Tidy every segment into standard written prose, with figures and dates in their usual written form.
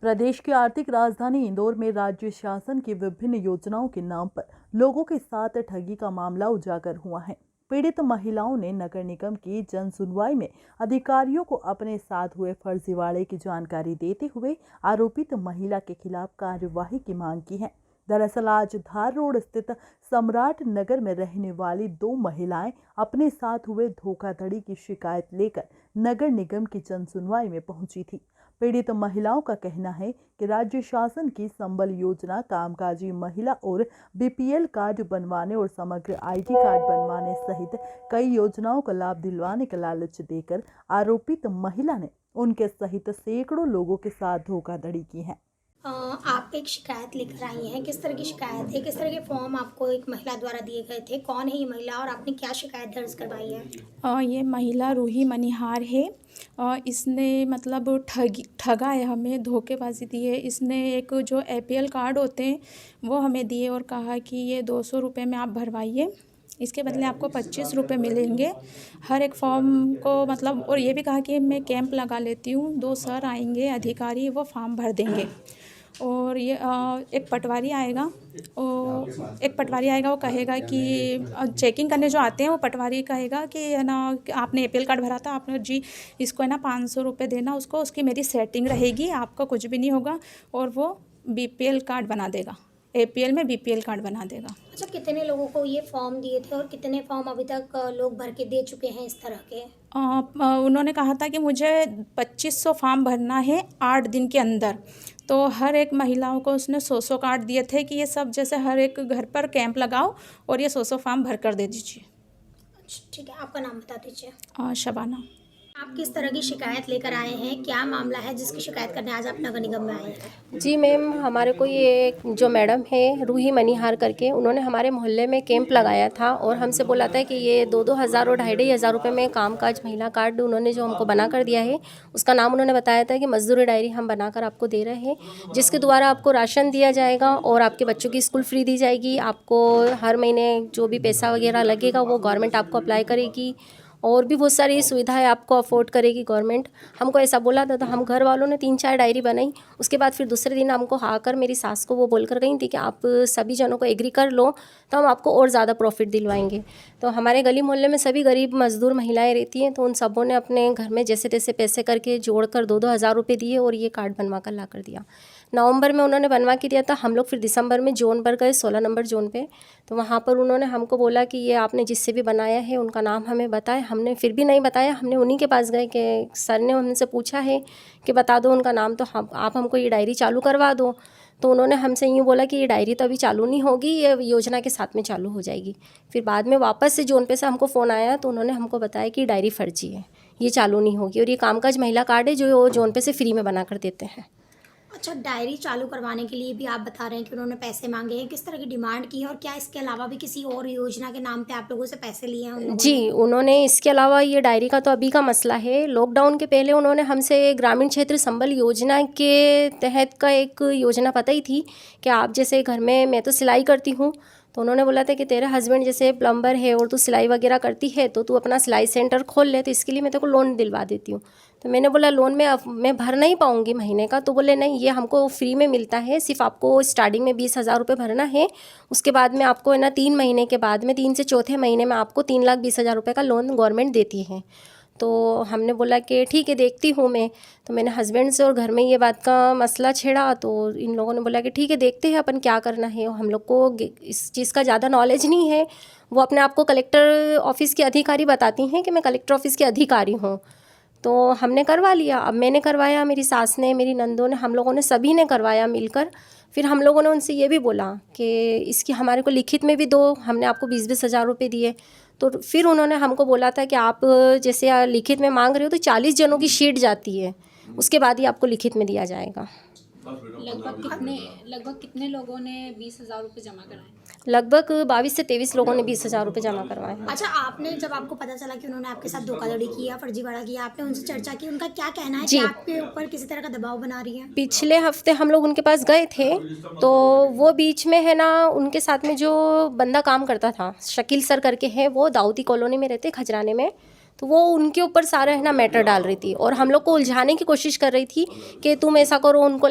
प्रदेश की आर्थिक राजधानी इंदौर में राज्य शासन की विभिन्न योजनाओं के नाम पर लोगों के साथ ठगी का मामला उजागर हुआ है। पीड़ित महिलाओं ने नगर निगम की जन सुनवाई में अधिकारियों को अपने साथ हुए फर्जीवाड़े की जानकारी देते हुए आरोपित महिला के खिलाफ कार्यवाही की मांग की है। दरअसल आज धार रोड स्थित सम्राट नगर में रहने वाली दो महिलाएं अपने साथ हुए धोखाधड़ी की शिकायत लेकर नगर निगम की जन सुनवाई में पहुंची थी। पीड़ित महिलाओं का कहना है कि राज्य शासन की संबल योजना, कामकाजी महिला और बीपीएल कार्ड बनवाने और समग्र आईडी कार्ड बनवाने सहित कई योजनाओं का लाभ दिलवाने का लालच देकर आरोपित महिला ने उनके सहित सैकड़ों लोगों के साथ धोखाधड़ी की है। आप एक शिकायत लेकर आई हैं। किस तरह की शिकायत है? किस तरह के फॉर्म आपको एक महिला द्वारा दिए गए थे? कौन है ये महिला और आपने क्या शिकायत दर्ज करवाई है? ये महिला रूही मनिहार है। इसने मतलब ठगा है, हमें धोखेबाजी दी है। इसने एक जो एपीएल कार्ड होते हैं वो हमें दिए और कहा कि ये 200 रुपये में आप भरवाइए, इसके बदले आपको 25 रुपये मिलेंगे हर एक फॉर्म को। मतलब और ये भी कहा कि मैं कैंप लगा लेती हूँ, 2 सर आएंगे अधिकारी, वो फॉर्म भर देंगे। और ये एक पटवारी आएगा वो कहेगा कि चेकिंग करने जो आते हैं वो पटवारी कहेगा कि है ना, आपने एपीएल कार्ड भरा था, आपने जी इसको है ना 500 रुपये देना उसको, उसकी मेरी सेटिंग रहेगी, आपका कुछ भी नहीं होगा। और वो बीपीएल कार्ड बना देगा, एपीएल में बीपीएल कार्ड बना देगा। अच्छा, कितने लोगों को ये फॉर्म दिए थे और कितने फॉर्म अभी तक लोग भर के दे चुके हैं इस तरह के? उन्होंने कहा था कि मुझे 2500 फॉर्म भरना है 8 दिन के अंदर। तो हर एक महिलाओं को उसने 100 कार्ड दिए थे कि ये सब जैसे हर एक घर पर कैंप लगाओ और ये 100 फॉर्म भर कर दे दीजिए। अच्छा, ठीक है, आपका नाम बता दीजिए। शबाना। आप किस तरह की शिकायत लेकर आए हैं? क्या मामला है जिसकी शिकायत करने आज आप नगर निगम में आए हैं? जी मैम, हमारे को ये जो मैडम है रूही मनिहार करके, उन्होंने हमारे मोहल्ले में कैंप लगाया था और हमसे बोला था कि ये 2-2 हज़ार और 2,500 रुपये में कामकाज महिला कार्ड उन्होंने जो हमको बना कर दिया है, उसका नाम उन्होंने बताया था कि मजदूरी डायरी हम बनाकर आपको दे रहे हैं, जिसके द्वारा आपको राशन दिया जाएगा और आपके बच्चों की स्कूल फ्री दी जाएगी। आपको हर महीने जो भी पैसा वगैरह लगेगा वो गवर्नमेंट आपको अप्लाई करेगी और भी बहुत सारी सुविधाएं आपको अफोर्ड करेगी गवर्नमेंट। हमको ऐसा बोला था, तो हम घर वालों ने 3-4 डायरी बनाई। उसके बाद फिर दूसरे दिन हमको आकर मेरी सास को वो बोल कर गई थी कि आप सभी जनों को एग्री कर लो तो हम आपको और ज़्यादा प्रॉफिट दिलवाएंगे। तो हमारे गली मोहल्ले में सभी गरीब मजदूर महिलाएं रहती हैं, तो उन सबों ने अपने घर में जैसे तैसे पैसे करके जोड़ कर 2-2 हज़ार रुपये दिए और ये कार्ड बनवा कर ला कर दिया। नवंबर में उन्होंने बनवा के दिया था। हम लोग फिर दिसंबर में जोन पर गए, 16 नंबर जोन पे। तो वहाँ पर उन्होंने हमको बोला कि ये आपने जिससे भी बनाया है उनका नाम हमें बताएं। हमने फिर भी नहीं बताया। हमने उन्हीं के पास गए कि सर ने हमसे पूछा है कि बता दो उनका नाम, तो आप हमको ये डायरी चालू करवा दो। तो उन्होंने हमसे यूँ बोला कि ये डायरी तो अभी चालू नहीं होगी, ये योजना के साथ में चालू हो जाएगी। फिर बाद में वापस से जोन पे से हमको फ़ोन आया तो उन्होंने हमको बताया कि डायरी फर्जी है, ये चालू नहीं होगी और ये कामकाज महिला कार्ड है जो जोन पे से फ्री में बना कर देते हैं। अच्छा, डायरी चालू करवाने के लिए भी आप बता रहे हैं कि उन्होंने पैसे मांगे हैं। किस तरह की डिमांड की है और क्या इसके अलावा भी किसी और योजना के नाम पे आप लोगों से पैसे लिए हैं उन लोगों जी, उन्होंने इसके अलावा ये डायरी का तो अभी का मसला है। लॉकडाउन के पहले उन्होंने हमसे ग्रामीण क्षेत्र संबल योजना के तहत का एक योजना बताई थी कि आप जैसे घर में, मैं तो सिलाई करती हूँ, तो उन्होंने बोला था कि तेरा हस्बैंड जैसे प्लम्बर है और तू सिलाई वगैरह करती है तो तू अपना सिलाई सेंटर खोल ले, तो इसके लिए मैं तेरे को लोन दिलवा देती हूँ। तो मैंने बोला लोन में अब मैं भर नहीं पाऊँगी महीने का। तो बोले नहीं, ये हमको फ्री में मिलता है, सिर्फ आपको स्टार्टिंग में 20,000 रुपये भरना है। उसके बाद में आपको है ना 3 महीने के बाद में 3 से चौथे महीने में आपको 3,20,000 रुपये का लोन गवर्नमेंट देती है। तो हमने बोला कि ठीक है, देखती हूँ मैं। तो मैंने हस्बैंड से और घर में ये बात का मसला छेड़ा तो इन लोगों ने बोला कि ठीक है, देखते हैं अपन क्या करना है। हम लोग को इस चीज़ का ज़्यादा नॉलेज नहीं है। वो अपने आप को कलेक्टर ऑफिस के अधिकारी बताती हैं कि मैं कलेक्टर ऑफिस की अधिकारी हूँ। तो हमने करवा लिया। अब मैंने करवाया, मेरी सास ने, मेरी नंदों ने, हम लोगों ने सभी ने करवाया मिलकर। फिर हम लोगों ने उनसे ये भी बोला कि इसकी हमारे को लिखित में भी दो, हमने आपको 20-20 हज़ार रुपये दिए। तो फिर उन्होंने हमको बोला था कि आप जैसे लिखित में मांग रहे हो तो 40 जनों की शीट जाती है, उसके बाद ही आपको लिखित में दिया जाएगा। लगभग कितने लोगों ने 20,000 रुपये जमा कराए? लगभग 22 से 23 लोगों ने 20,000 रुपये जमा करवाए। अच्छा, आपने जब आपको पता चला कि उन्होंने आपके साथ धोखाधड़ी किया, फर्जीवाड़ा किया, आपने उनसे चर्चा की, उनका क्या कहना है कि आपके ऊपर किसी तरह का दबाव बना रही है? पिछले हफ्ते हम लोग उनके पास गए थे तो वो बीच में है ना, उनके साथ में जो बंदा काम करता था, शकील सर करके है, वो दाऊदी कॉलोनी में रहते खजराने में। तो तो वो उनके ऊपर सारा है ना मैटर डाल रही थी और हम लोग को उलझाने की कोशिश कर रही थी कि तुम ऐसा करो, उनको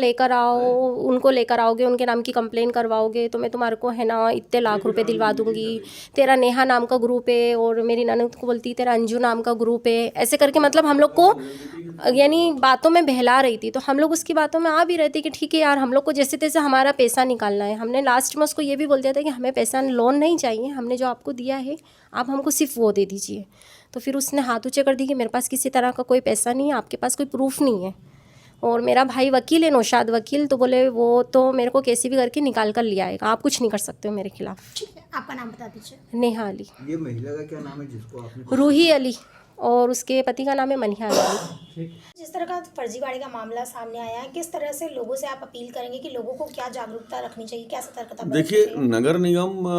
लेकर आओगे, उनके नाम की कंप्लेन करवाओगे तो मैं तुम्हारे को है ना इतने लाख रुपए दिलवा दूंगी, तेरा नेहा नाम का ग्रुप है, और मेरी ननद को बोलती तेरा अंजू नाम का ग्रुप है, ऐसे करके मतलब हम लोग को यानी बातों में बहला रही थी। तो हम लोग उसकी बातों में आ भी रहे थे कि ठीक है यार, हम लोग को जैसे तैसे हमारा पैसा निकालना है। हमने लास्ट में उसको ये भी बोल दिया था कि हमें पैसा लोन नहीं चाहिए, हमने जो आपको दिया है आप हमको सिर्फ वो दे दीजिए। तो फिर उसने हाथ ऊँचे कर दी कि मेरे पास किसी तरह का कोई पैसा नहीं है, आपके पास कोई प्रूफ नहीं है। और मेरा भाई वकील है, नौशाद वकील, तो बोले वो तो मेरे को कैसे भी करके निकाल कर ले आएगा, आप कुछ नहीं कर सकते हो मेरे खिलाफ। ठीक है, आपका नाम बता दीजिए। नेहा अली। ये महिला का क्या नाम है जिसको आपने? रूही अली, और उसके पति का नाम है मनिहार अली। जिस तरह का फर्जीवाड़े का मामला सामने आया है, किस तरह से लोगों से आप अपील करेंगे कि लोगों को क्या जागरूकता रखनी चाहिए, क्या सतर्कता बरतनी देखिए, चाहिए? नगर निगम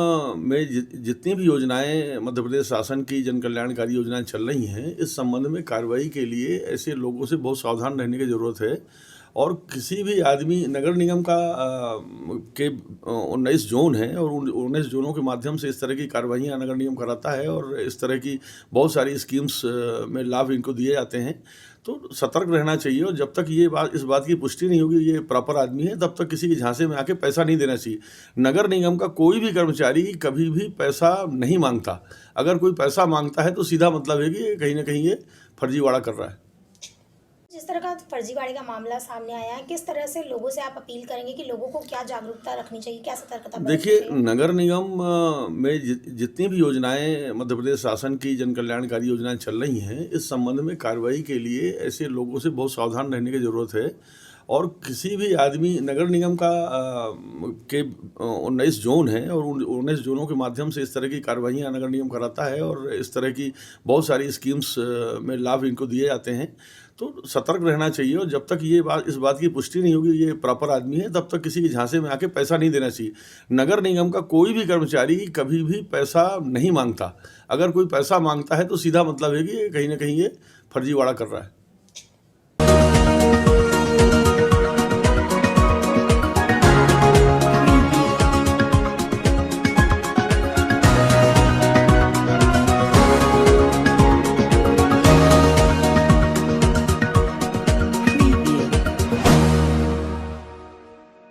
में जितनी भी योजनाएं मध्य प्रदेश शासन की जन कल्याणकारी योजनाएं चल रही हैं, इस संबंध में कार्रवाई के लिए ऐसे लोगों से बहुत सावधान रहने की ज़रूरत है। और किसी भी आदमी, नगर निगम का के 19 जोन हैं और उन 19 जोनों के माध्यम से इस तरह की कार्रवाइयाँ नगर निगम कराता है और इस तरह की बहुत सारी स्कीम्स में लाभ इनको दिए जाते हैं। तो सतर्क रहना चाहिए और जब तक इस बात की पुष्टि नहीं होगी ये प्रॉपर आदमी है, तब तक किसी के झांसे में आके पैसा नहीं देना चाहिए। नगर निगम का कोई भी कर्मचारी कभी भी पैसा नहीं मांगता। अगर कोई पैसा मांगता है तो सीधा मतलब है कि कहीं ना कहीं ये फर्जीवाड़ा कर रहा है। जिस तरह का फर्जीवाड़े का मामला सामने आया है, किस तरह से लोगों से आप अपील करेंगे कि लोगों को क्या जागरूकता रखनी चाहिए, क्या सतर्कता बरतनी देखिए, चाहिए? नगर निगम में जितनी भी योजनाएं मध्य प्रदेश शासन की जन कल्याणकारी योजनाएं चल रही हैं, इस संबंध में कार्रवाई के लिए ऐसे लोगों से बहुत सावधान रहने की ज़रूरत है। और किसी भी आदमी, नगर निगम का के 19 जोन हैं और उन 19 जोनों के माध्यम से इस तरह की कार्रवाइयाँ नगर निगम कराता है और इस तरह की बहुत सारी स्कीम्स में लाभ इनको दिए जाते हैं। तो सतर्क रहना चाहिए और जब तक इस बात की पुष्टि नहीं होगी ये प्रॉपर आदमी है, तब तक किसी के झांसे में आके पैसा नहीं देना चाहिए। नगर निगम का कोई भी कर्मचारी कभी भी पैसा नहीं मांगता। अगर कोई पैसा मांगता है तो सीधा मतलब है कि कहीं ना कहीं ये फर्जीवाड़ा कर रहा है।